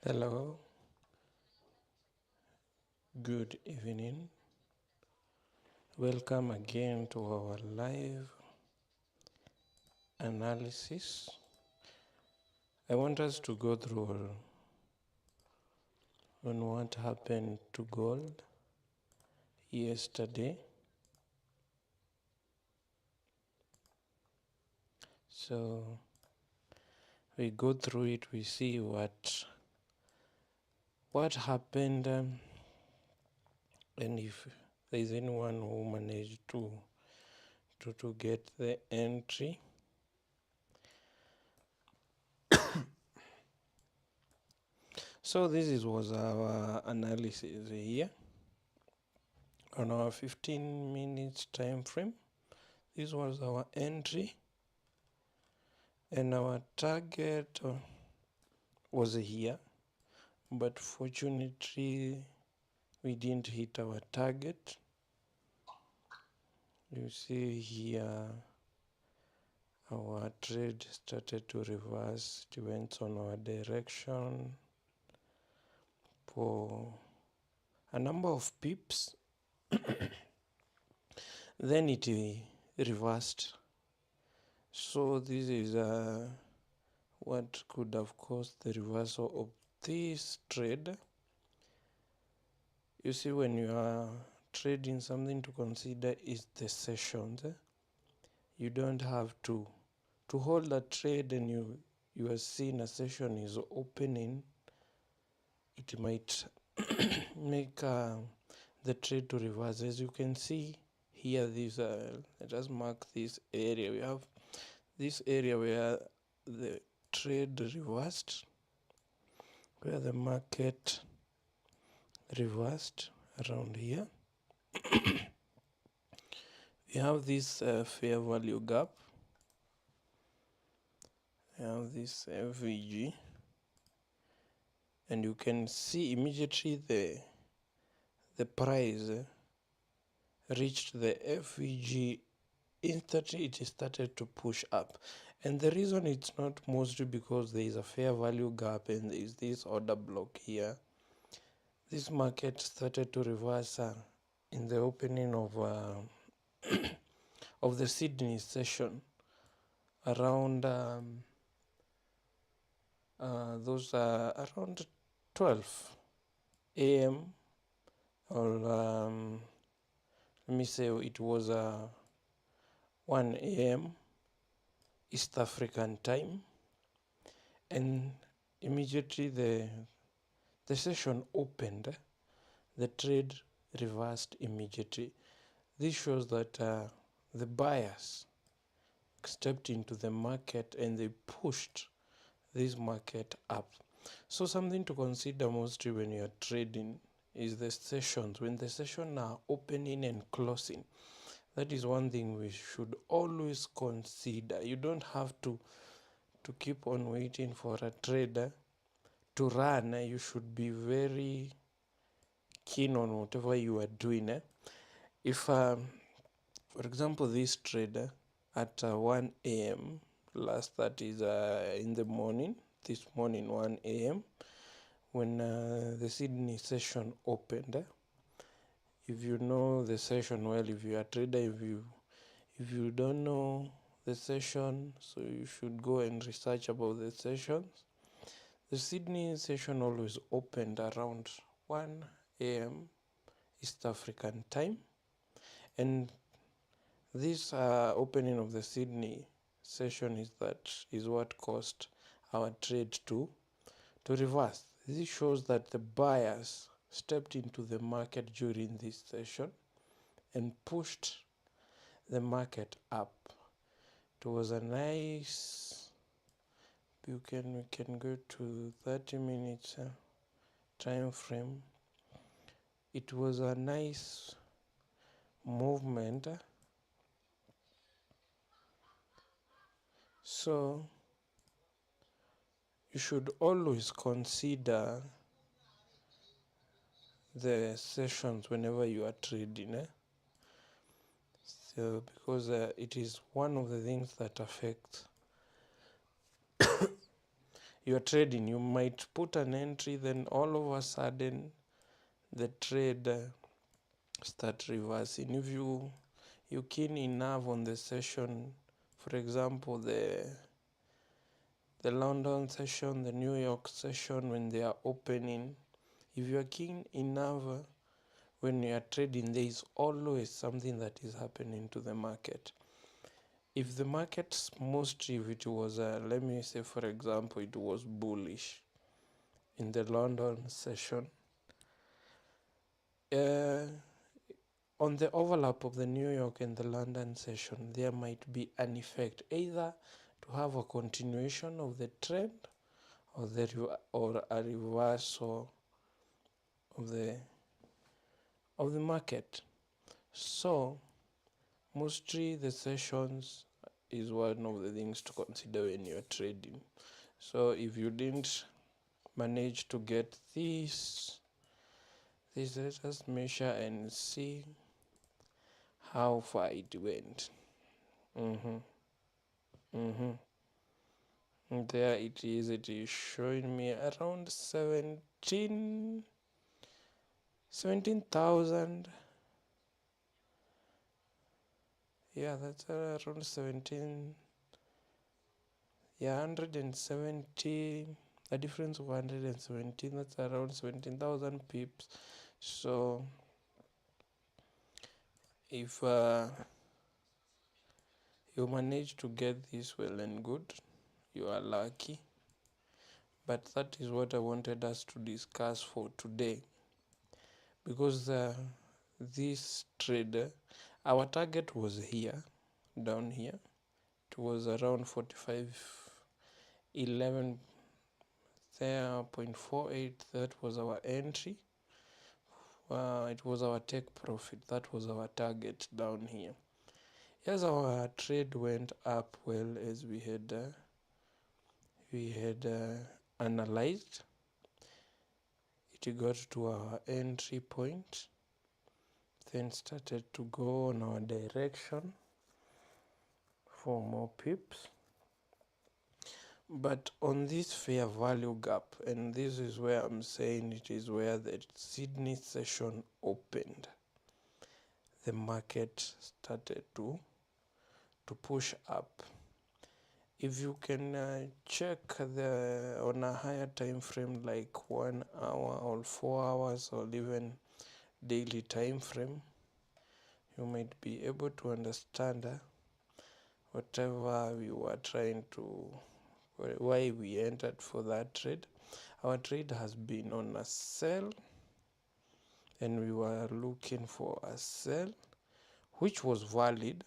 Hello, good evening. Welcome again to our live analysis. I want us to go through on what happened to gold yesterday. So we go through it, we see what happened, and if there is anyone who managed to get the entry. So this was our analysis here on our 15 minutes time frame. This was our entry, and our target was here, but fortunately we didn't hit our target. You see here our trade started to reverse. It went on our direction for a number of pips. Then it reversed. So this is what could have caused the reversal of this trade. You see, when you are trading, something to consider is the sessions. You don't have to hold a trade and you are seeing a session is opening. It might make the trade to reverse. As you can see here, this let us mark this area. We have this area where the trade reversed, where the market reversed around here. We have this fair value gap. We have this FVG, and you can see immediately the price reached the FVG. Instantly it started to push up, and the reason it's not mostly because there is a fair value gap and there is this order block here. This market started to reverse in the opening of of the Sydney session around those around 12 a.m. or let me say it was 1 a.m. East African time, and immediately the session opened, the trade reversed immediately. This shows that the buyers stepped into the market and they pushed this market up. So something to consider mostly when you are trading is the sessions. When the sessions are opening and closing, that is one thing we should always consider. You don't have to keep on waiting for a trader to run. You should be very keen on whatever you are doing. If, for example, this trader at 1 a.m. last, that is in the morning, this morning 1 a.m. when the Sydney session opened. If you know the session well, if you are a trader, if you don't know the session, so you should go and research about the sessions. The Sydney session always opened around 1 a.m. East African time, and this opening of the Sydney session is what caused our trade to reverse. This shows that the buyers stepped into the market during this session and pushed the market up. It was a nice, we can go to 30 minutes time frame. It was a nice movement. So you should always consider the sessions whenever you are trading. So because it is one of the things that affects you're trading, you might put an entry, then all of a sudden the trade start reversing. If you keen enough on the session, for example the London session, the New York session, when they are opening, if you are keen enough when you are trading, there is always something that is happening to the market. If the market's mostly, if it was let me say for example it was bullish in the London session, on the overlap of the New York and the London session, there might be an effect either to have a continuation of the trend or a reversal of the market. So mostly the sessions is one of the things to consider when you're trading. So if you didn't manage to get this, let us measure and see how far it went. And there it is showing me around 17,000. Yeah, that's around 17. Yeah, 170. A difference of 117. That's around 17,000 pips. So if you manage to get this, well and good, you are lucky. But that is what I wanted us to discuss for today, because this trade, our target was here, down here. It was around 45.11 there, 0.48. That was our entry. It was our take profit. That was our target down here. Yes, our trade went up well as we had analyzed. It got to our entry point, then started to go on our direction for more pips. But on this fair value gap, and this is where I'm saying it is where the Sydney session opened, the market started to push up. If you can check on a higher time frame, like 1 hour or 4 hours or even daily time frame, you might be able to understand whatever we were trying to, why we entered for that trade. Our trade has been on a sell, and we were looking for a sell, which was valid.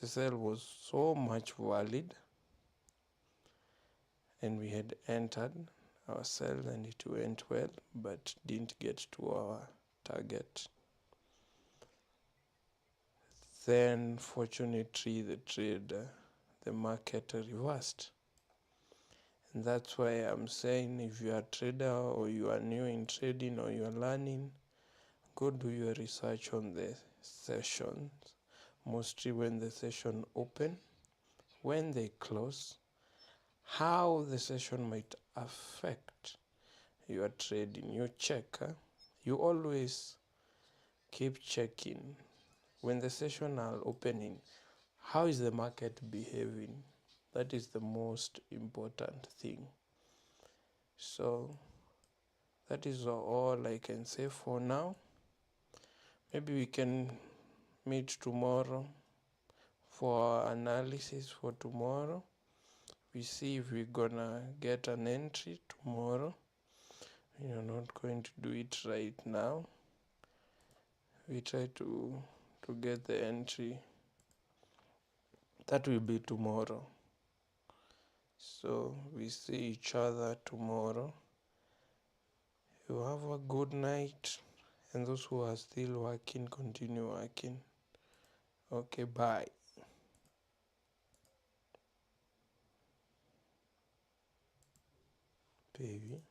The sell was so much valid, and we had entered our sell and it went well, but didn't get to our target. Then fortunately the trade, the market reversed. And that's why I'm saying, if you are a trader or you are new in trading or you are learning, go do your research on the sessions, mostly when the session open, when they close, how the session might affect your trading. You check, you always keep checking when the session are opening, how is the market behaving? That is the most important thing. So that is all I can say for now. Maybe we can meet tomorrow for analysis for tomorrow. We see if we're gonna get an entry tomorrow. We are not going to do it right now. We try to get the entry. That will be tomorrow. So we see each other tomorrow. You have a good night, and those who are still working, continue working. Okay, bye. Baby.